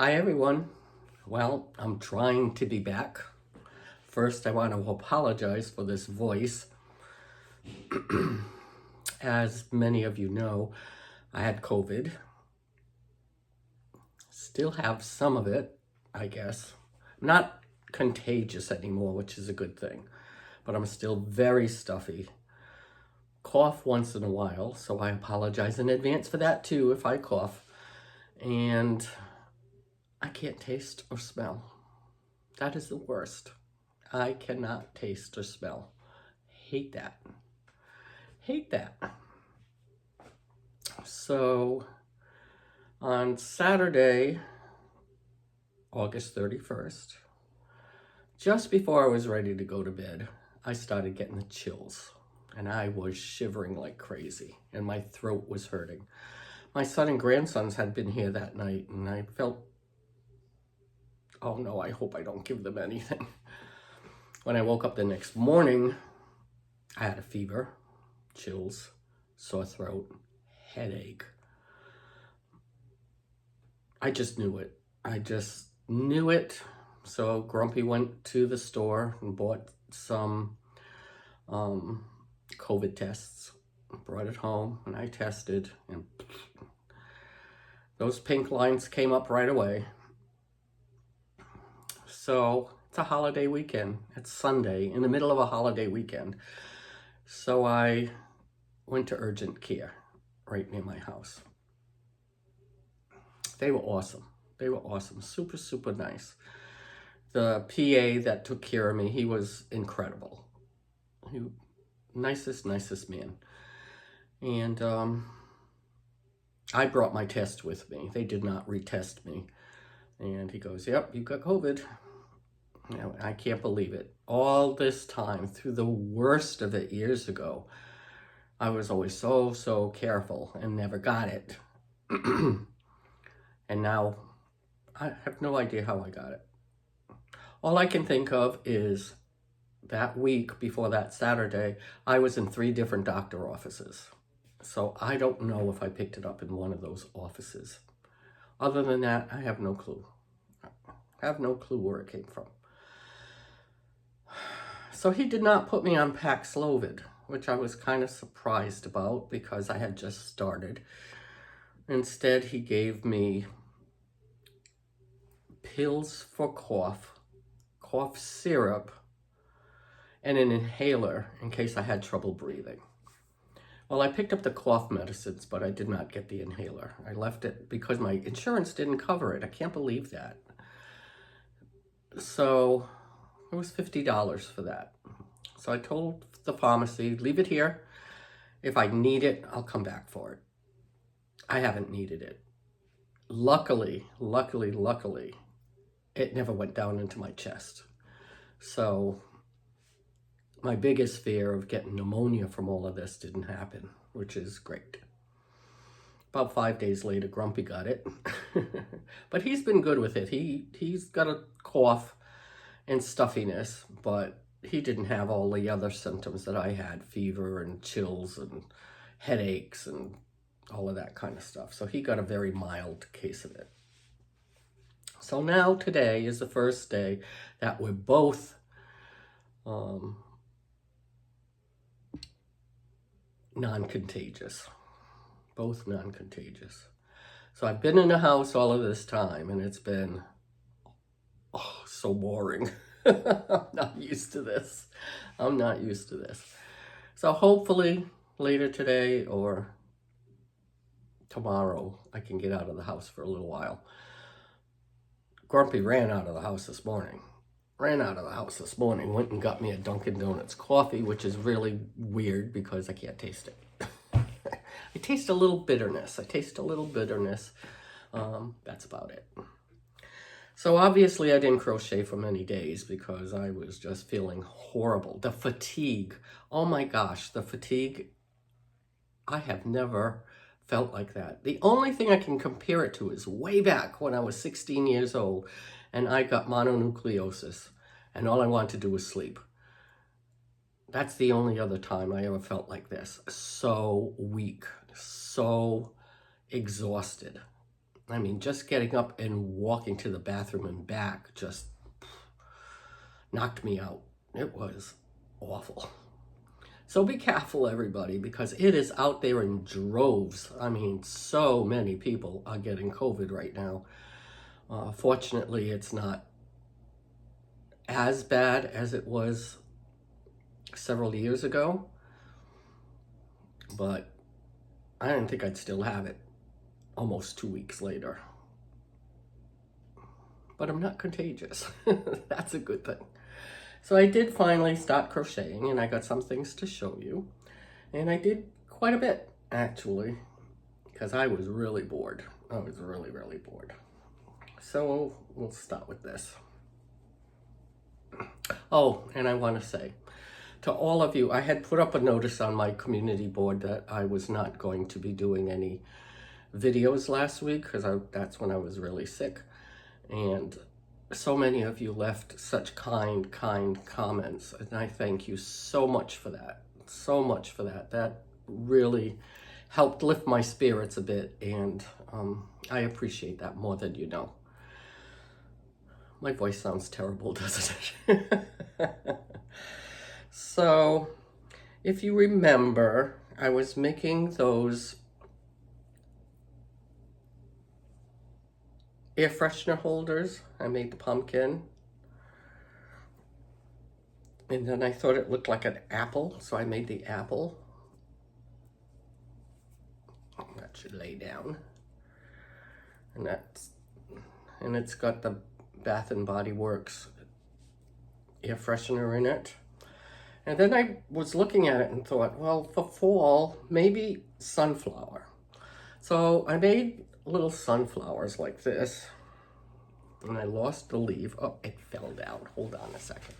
Hi everyone. Well, I'm trying to be back. First, I want to apologize for this voice. As many of you know, I had COVID. Still have some of it, I guess. Not contagious anymore, which is a good thing. But I'm still very stuffy. Cough once in a while, so I apologize in advance for that too if I cough. And I can't taste or smell. That is the worst. I cannot taste or smell. Hate that. Hate that. So on Saturday, August 31st, just before I was ready to go to bed, I started getting the chills and I was shivering like crazy and my throat was hurting. My son and grandsons had been here that night and I felt, oh no, I hope I don't give them anything. When I woke up the next morning, I had a fever, chills, sore throat, headache. I just knew it. I just knew it. So Grumpy went to the store and bought some COVID tests, brought it home, and I tested, and those pink lines came up right away. So it's a holiday weekend. It's Sunday, in the middle of a holiday weekend. So I went to urgent care right near my house. They were awesome. They were awesome. Super, super nice. The PA that took care of me, he was incredible. Nicest man. And I brought my test with me. They did not retest me. And he goes, yep, you got COVID. You know, I can't believe it. All this time, through the worst of it years ago, I was always so careful and never got it. And now I have no idea how I got it. All I can think of is that week before that Saturday, I was in 3 different doctor offices. So I don't know if I picked it up in one of those offices. Other than that, I have no clue. I have no clue where it came from. So he did not put me on Paxlovid, which I was kind of surprised about because I had just started. Instead, he gave me pills for cough syrup, and an inhaler in case I had trouble breathing. Well, I picked up the cough medicines, but I did not get the inhaler. I left it because my insurance didn't cover it. I can't believe that. So it was $50 for that. So I told the pharmacy, leave it here. If I need it, I'll come back for it. I haven't needed it. Luckily, it never went down into my chest. So my biggest fear of getting pneumonia from all of this didn't happen, which is great. About 5 days later, Grumpy got it. But he's been good with it. He's got a cough and stuffiness, but he didn't have all the other symptoms that I had, fever and chills and headaches and all of that kind of stuff. So he got a very mild case of it. So now today is the first day that we're both non-contagious. Both non-contagious. So I've been in the house all of this time and it's been so boring. I'm not used to this. I'm not used to this. So hopefully later today or tomorrow I can get out of the house for a little while. Grumpy ran out of the house this morning. Went and got me a Dunkin' Donuts coffee, which is really weird because I can't taste it. I taste a little bitterness. That's about it. So obviously I didn't crochet for many days because I was just feeling horrible. The fatigue, oh my gosh, the fatigue, I have never felt like that. The only thing I can compare it to is way back when I was 16 years old and I got mononucleosis and all I wanted to do was sleep. That's the only other time I ever felt like this. So weak, so exhausted. I mean, just getting up and walking to the bathroom and back just knocked me out. It was awful. So be careful, everybody, because it is out there in droves. I mean, so many people are getting COVID right now. Fortunately, it's not as bad as it was several years ago, but I didn't think I'd still have it almost 2 weeks later. But I'm not contagious. That's a good thing. So I did finally start crocheting, and I got some things to show you. And I did quite a bit, actually, because I was really bored. I was really, really bored. So we'll start with this. Oh, and I want to say to all of you, I had put up a notice on my community board that I was not going to be doing any videos last week because that's when I was really sick. And so many of you left such kind comments, and I thank you so much for that. So much for that. That really helped lift my spirits a bit, and I appreciate that more than you know. My voice sounds terrible, doesn't it? So, if you remember, I was making those air freshener holders. I made the pumpkin. And then I thought it looked like an apple, so I made the apple. That should lay down. And it's got the Bath and Body Works air freshener in it. And then I was looking at it and thought, well, for fall, maybe sunflower. So I made little sunflowers like this, and I lost the leaf. Oh, it fell down. Hold on a second.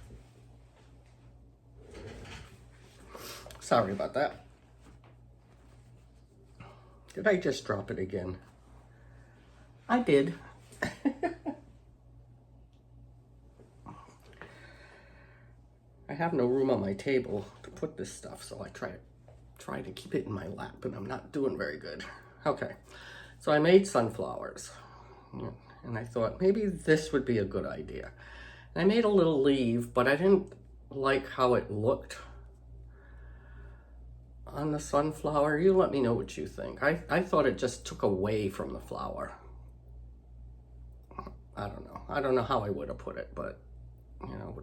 Sorry about that. Did I just drop it again? I did. I have no room on my table to put this stuff, so I try to keep it in my lap, and I'm not doing very good. Okay, so I made sunflowers, and I thought maybe this would be a good idea. And I made a little leaf, but I didn't like how it looked on the sunflower. You let me know what you think. I thought it just took away from the flower. I don't know. I don't know how I would have put it, but, you know,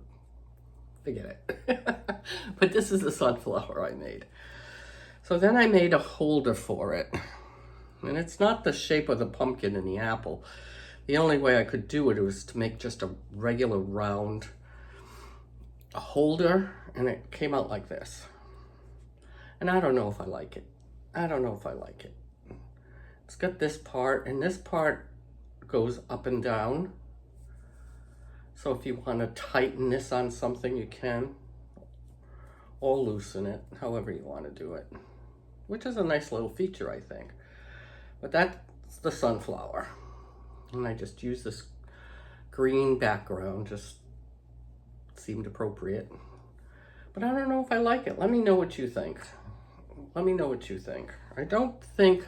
forget it. But this is the sunflower I made. So then I made a holder for it. And it's not the shape of the pumpkin and the apple. The only way I could do it was to make just a regular round holder, and it came out like this. And I don't know if I like it. I don't know if I like it. It's got this part, and this part goes up and down. So if you want to tighten this on something, you can. Or loosen it, however you want to do it. Which is a nice little feature, I think. But that's the sunflower. And I just used this green background, just seemed appropriate. But I don't know if I like it. Let me know what you think. Let me know what you think. I don't think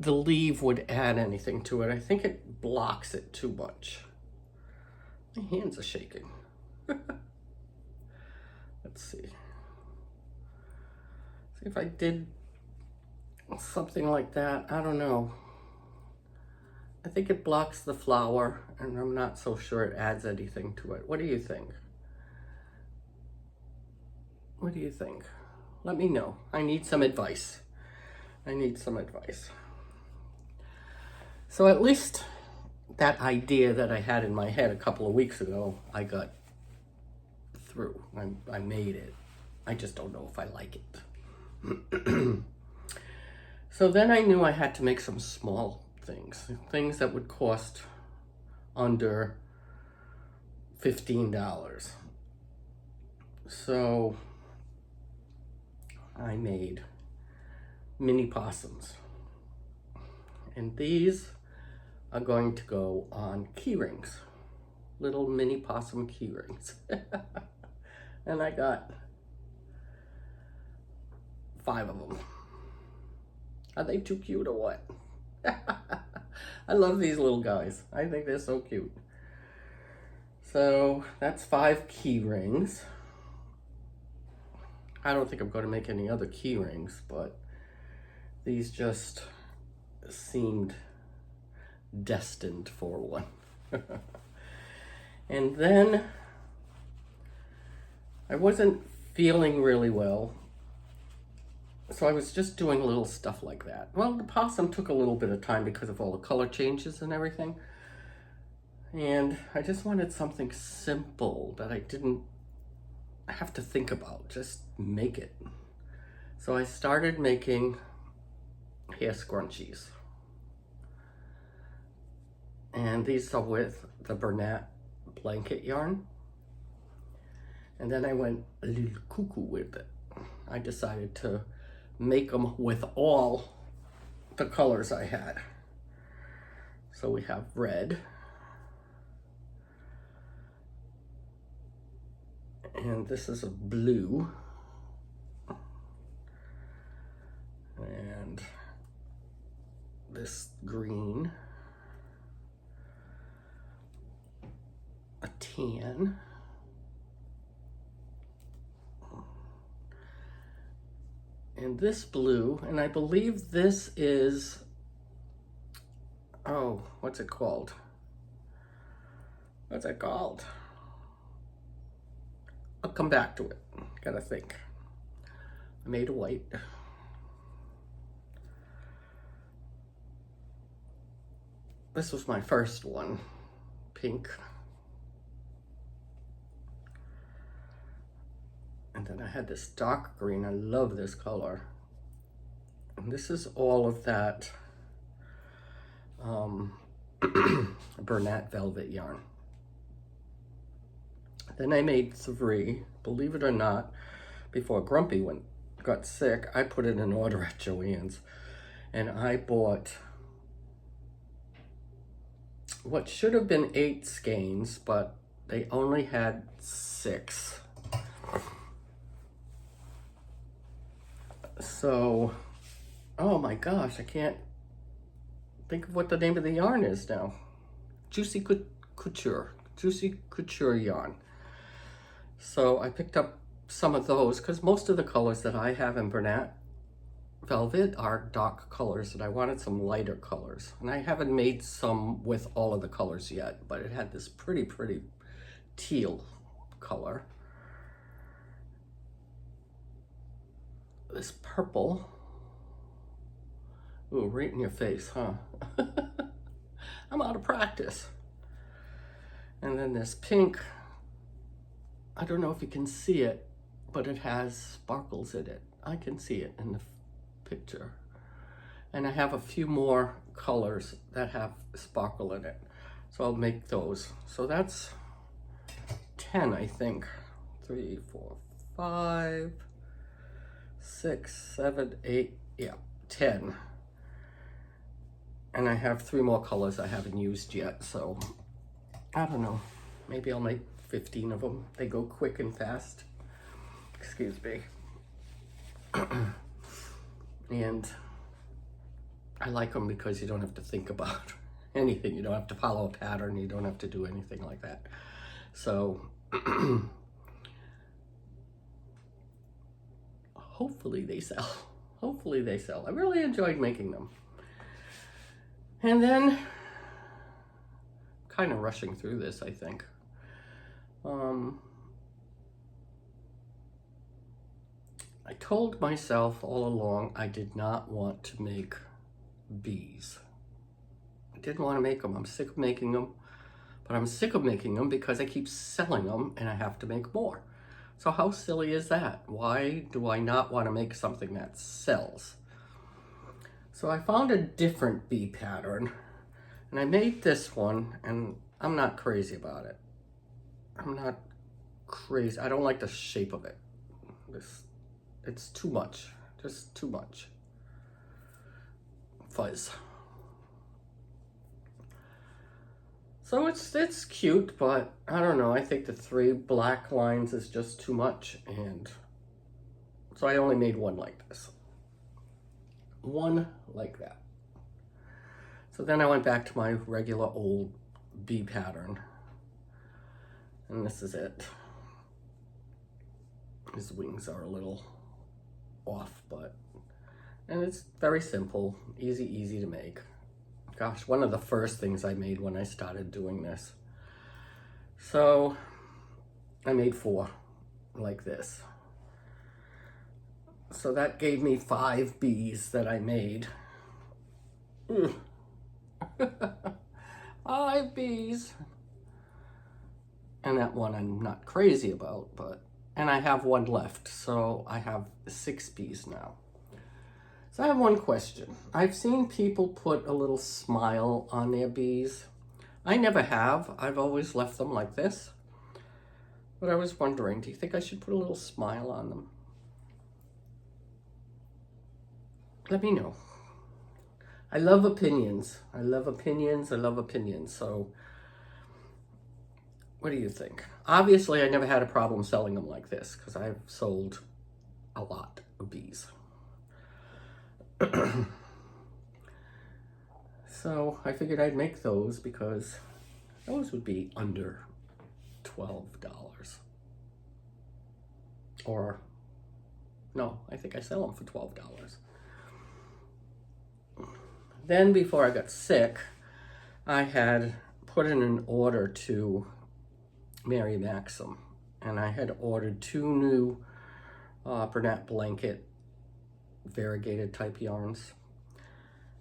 the leaf would add anything to it. I think it blocks it too much. My hands are shaking. Let's see. See if I did something like that. I don't know. I think it blocks the flower, and I'm not so sure it adds anything to it. What do you think? What do you think? Let me know. I need some advice. I need some advice. So at least that idea that I had in my head a couple of weeks ago, I got through. I made it. I just don't know if I like it. So then I knew I had to make some small things that would cost under $15. So I made mini possums, and these are going to go on key rings, little mini possum key rings. And I got 5 of them. Are they too cute or what? I love these little guys. I think they're so cute. So that's 5 key rings. I don't think I'm going to make any other key rings, but these just seemed destined for one. And then I wasn't feeling really well, so I was just doing little stuff like that. Well, the possum took a little bit of time because of all the color changes and everything. And I just wanted something simple that I didn't have to think about, just make it. So I started making hair scrunchies. And these are with the Bernat blanket yarn. And then I went a little cuckoo with it. I decided to make them with all the colors I had. So we have red. And this is a blue. And this green. A tan. And this blue, and I believe this is, oh, what's it called? What's it called? I'll come back to it. Gotta think. I made a white. This was my first one, pink. And then I had this dark green. I love this color. And this is all of that Bernat velvet yarn. Then I made 3. Believe it or not, before Grumpy got sick, I put in an order at Joann's. And I bought what should have been 8 skeins, but they only had 6. So, oh my gosh, I can't think of what the name of the yarn is now. Juicy Couture yarn. So I picked up some of those because most of the colors that I have in Bernat velvet are dark colors, and I wanted some lighter colors. And I haven't made some with all of the colors yet, but it had this pretty teal color. This purple. Ooh, right in your face, huh? I'm out of practice. And then this pink. I don't know if you can see it, but it has sparkles in it. I can see it in the picture. And I have a few more colors that have sparkle in it. So I'll make those. So that's 10, I think. 3, 4, 5, 6, 7, 8, yeah, 10. And I have 3 more colors I haven't used yet, so I don't know. Maybe I'll make 15 of them. They go quick and fast. Excuse me. And I like them because you don't have to think about anything. You don't have to follow a pattern. You don't have to do anything like that. So hopefully they sell. Hopefully they sell. I really enjoyed making them. And then, kind of rushing through this, I think. I told myself all along I did not want to make bees. I didn't want to make them. I'm sick of making them. But I'm sick of making them because I keep selling them and I have to make more. So how silly is that? Why do I not want to make something that sells? So I found a different bee pattern and I made this one, and I'm not crazy about it. I'm not crazy. I don't like the shape of it. It's too much, just too much fuzz. So it's cute, but I don't know. I think the 3 black lines is just too much, and so I only made one like this. One like that. So then I went back to my regular old bee pattern. And this is it. His wings are a little off, and it's very simple, easy to make. Gosh, one of the first things I made when I started doing this. So I made 4 like this. So that gave me 5 bees that I made. 5 bees. And that one I'm not crazy about, and I have 1 left, so I have 6 bees now. So I have one question. I've seen people put a little smile on their bees. I never have. I've always left them like this. But I was wondering, do you think I should put a little smile on them? Let me know. I love opinions. I love opinions. So what do you think? Obviously, I never had a problem selling them like this because I've sold a lot of bees. So I figured I'd make those because those would be under $12. Or, no, I think I sell them for $12. Then before I got sick, I had put in an order to Mary Maxim, and I had ordered 2 new Bernat blanket variegated type yarns,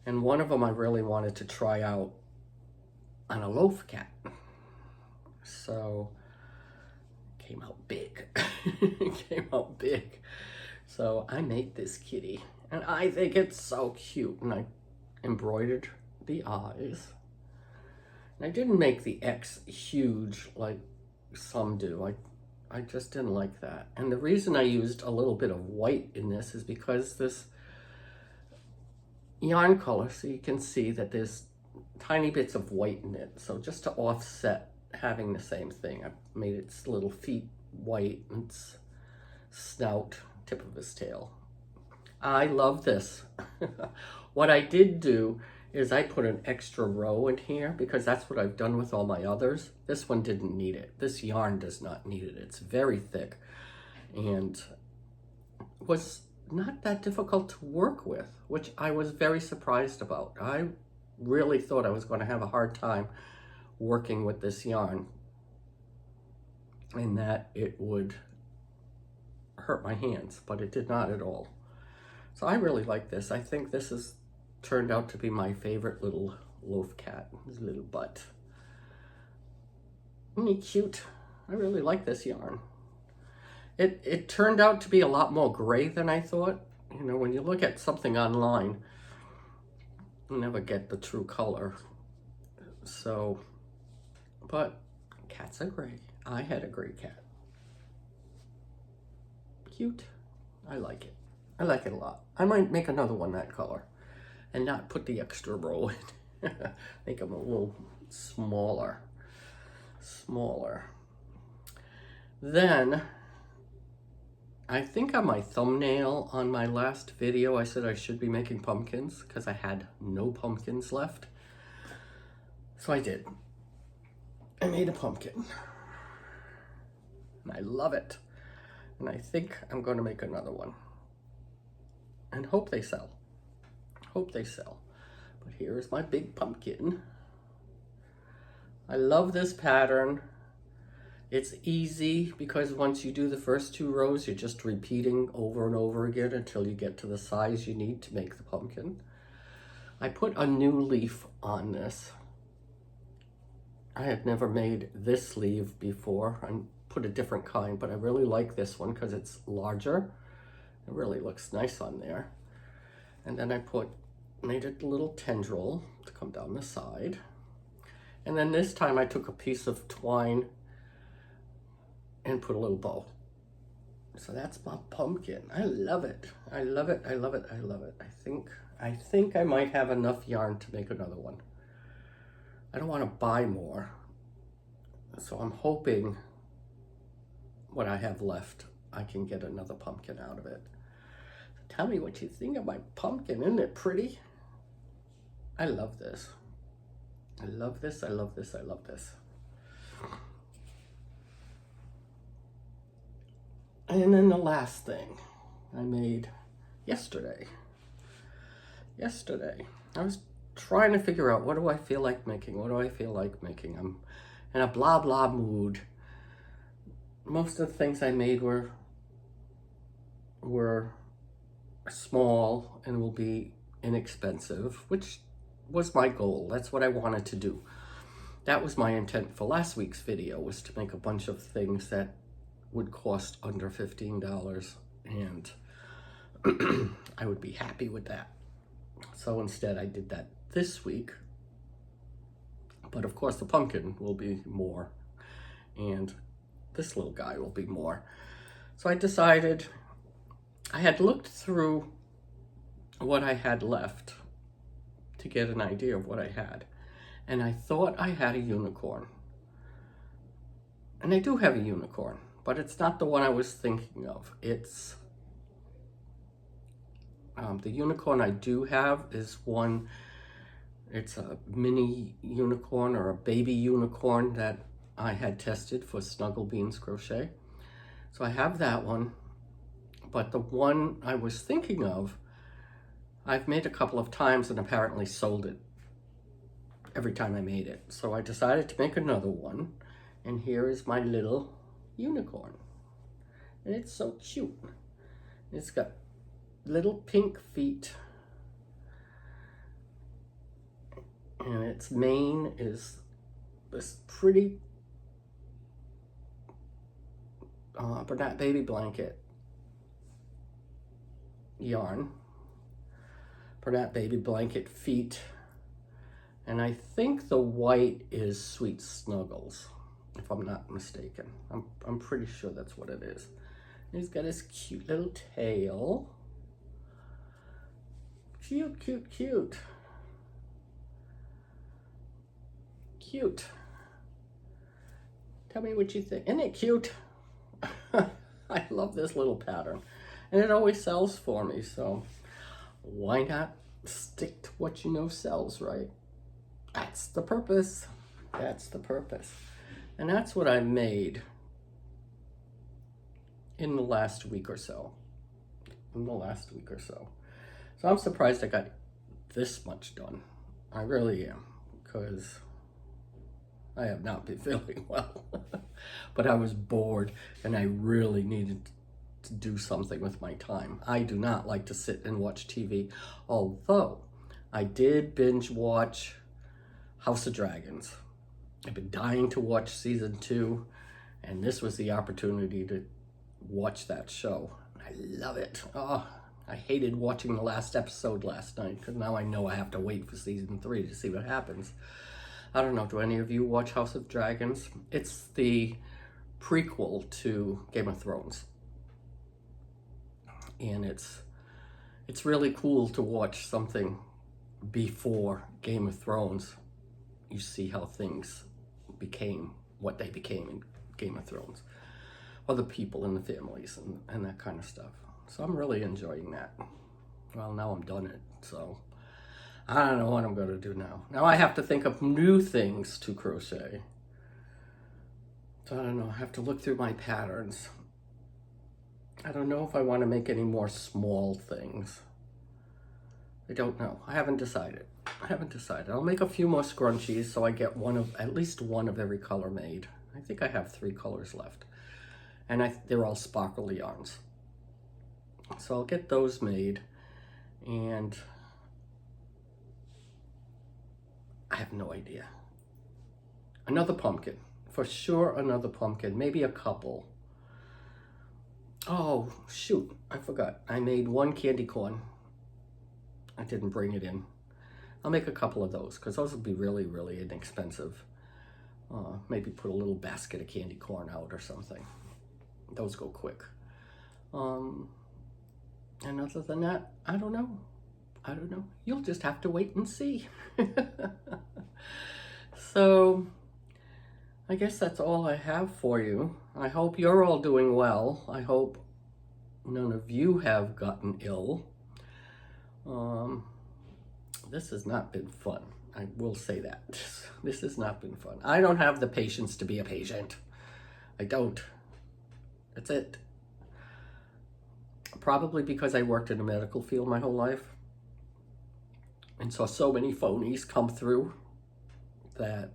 and one of them I really wanted to try out on a loaf cat. So it came out big. It came out big. So I made this kitty, and I think it's so cute, and I embroidered the eyes. And I didn't make the X huge like some do. I just didn't like that. And the reason I used a little bit of white in this is because this yarn color, so you can see that there's tiny bits of white in it. So just to offset having the same thing, I made its little feet white and its snout, tip of his tail. I love this. What I did do is I put an extra row in here because that's what I've done with all my others. This one didn't need it. This yarn does not need it. It's very thick and was not that difficult to work with, which I was very surprised about. I really thought I was going to have a hard time working with this yarn and that it would hurt my hands, but it did not at all. So I really like this. I think this has turned out to be my favorite little loaf cat, his little butt. Isn't he cute? I really like this yarn. It turned out to be a lot more gray than I thought. You know, when you look at something online, you never get the true color. So, but cats are gray. I had a gray cat. Cute. I like it. I like it a lot. I might make another one that color and not put the extra row in. Make them a little smaller. Then, I think on my thumbnail on my last video, I said I should be making pumpkins because I had no pumpkins left. So I did. I made a pumpkin. And I love it. And I think I'm going to make another one. And hope they sell. Hope they sell. But here's my big pumpkin. I love this pattern. It's easy because once you do the first 2 rows, you're just repeating over and over again until you get to the size you need to make the pumpkin. I put a new leaf on this. I had never made this sleeve before. I put a different kind, but I really like this one because it's larger. It really looks nice on there. And then I made a little tendril to come down the side. And then this time I took a piece of twine and put a little bow. So that's my pumpkin. I love it. I love it. I love it. I love it. I think I might have enough yarn to make another one. I don't want to buy more. So I'm hoping what I have left, I can get another pumpkin out of it. Tell me what you think of my pumpkin. Isn't it pretty? I love this. I love this, I love this, I love this. And then the last thing I made yesterday. I was trying to figure out, what do I feel like making? What do I feel like making? I'm in a blah blah mood. Most of the things I made were small and will be inexpensive, which was my goal. That's what I wanted to do. That was my intent for last week's video, was to make a bunch of things that would cost under $15, and I would be happy with that. So instead I did that this week, but of course the pumpkin will be more, and this little guy will be more. So I decided, I had looked through what I had left to get an idea of what I had, and I thought I had a unicorn. And I do have a unicorn, but it's not the one I was thinking of. It's the unicorn I do have is one, it's a mini unicorn or a baby unicorn that I had tested for Snuggle Beans Crochet. So I have that one, but the one I was thinking of, I've made a couple of times and apparently sold it every time I made it. So I decided to make another one, and here is my little unicorn. And it's so cute. It's got little pink feet, and its mane is this pretty Bernat baby blanket yarn, Bernat baby blanket feet, and I think the white is Sweet Snuggles, if I'm not mistaken. I'm pretty sure that's what it is. And he's got his cute little tail. Cute, cute, cute. Cute. Tell me what you think. Isn't it cute? I love this little pattern. And it always sells for me, so why not stick to what you know sells, right? That's the purpose. That's the purpose. And that's what I made in the last week or so. So I'm surprised I got this much done. I really am, because I have not been feeling well. But I was bored and I really needed to do something with my time. I do not like to sit and watch TV, although I did binge watch House of Dragons. I've been dying to watch season 2, and this was the opportunity to watch that show. I love it. Oh, I hated watching the last episode last night, because now I know I have to wait for season 3 to see what happens. I don't know, do any of you watch House of Dragons? It's the prequel to Game of Thrones. And it's really cool to watch something before Game of Thrones. You see how things became what they became in Game of Thrones. Or the people and the families and that kind of stuff. So I'm really enjoying that. Well, now I'm done it, so I don't know what I'm going to do now. Now I have to think of new things to crochet. So I don't know, I have to look through my patterns. I don't know if I want to make any more small things. I don't know. I haven't decided. I'll make a few more scrunchies so I get at least one of every color made. I think I have 3 colors left. And they're all sparkly yarns. So I'll get those made, and I have no idea. Another pumpkin. For sure, another pumpkin. Maybe a couple. Oh, shoot. I forgot. I made 1 candy corn. I didn't bring it in. I'll make a couple of those, because those will be really, really inexpensive. Maybe put a little basket of candy corn out or something. Those go quick. And other than that, I don't know. You'll just have to wait and see. So, I guess that's all I have for you. I hope you're all doing well. I hope none of you have gotten ill. This has not been fun. I will say that. This has not been fun. I don't have the patience to be a patient. I don't. That's it. Probably because I worked in the medical field my whole life and saw so many phonies come through that,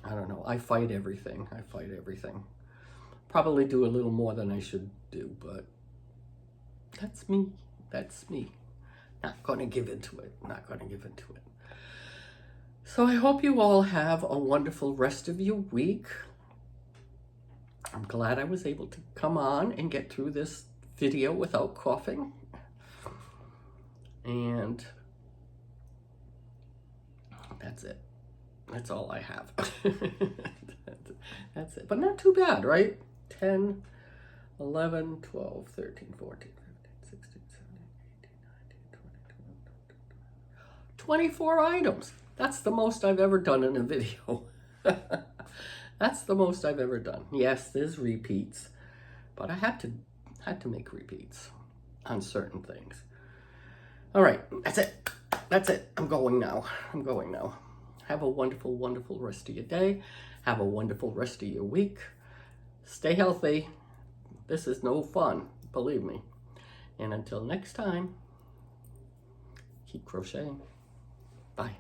I don't know, I fight everything. I fight everything. Probably do a little more than I should do, but that's me. That's me. Not going to give into it. Not going to give into it. So I hope you all have a wonderful rest of your week. I'm glad I was able to come on and get through this video without coughing. And that's it. That's all I have. That's it. But not too bad, right? 10, 11, 12, 13, 14, 15, 16, 17, 18, 19, 20, 24 items. That's the most I've ever done in a video. That's the most I've ever done. Yes, there's repeats, but I had to make repeats on certain things. All right, that's it. That's it. I'm going now. I'm going now. Have a wonderful, wonderful rest of your day. Have a wonderful rest of your week. Stay healthy. This is no fun, believe me. And until next time, keep crocheting. Bye.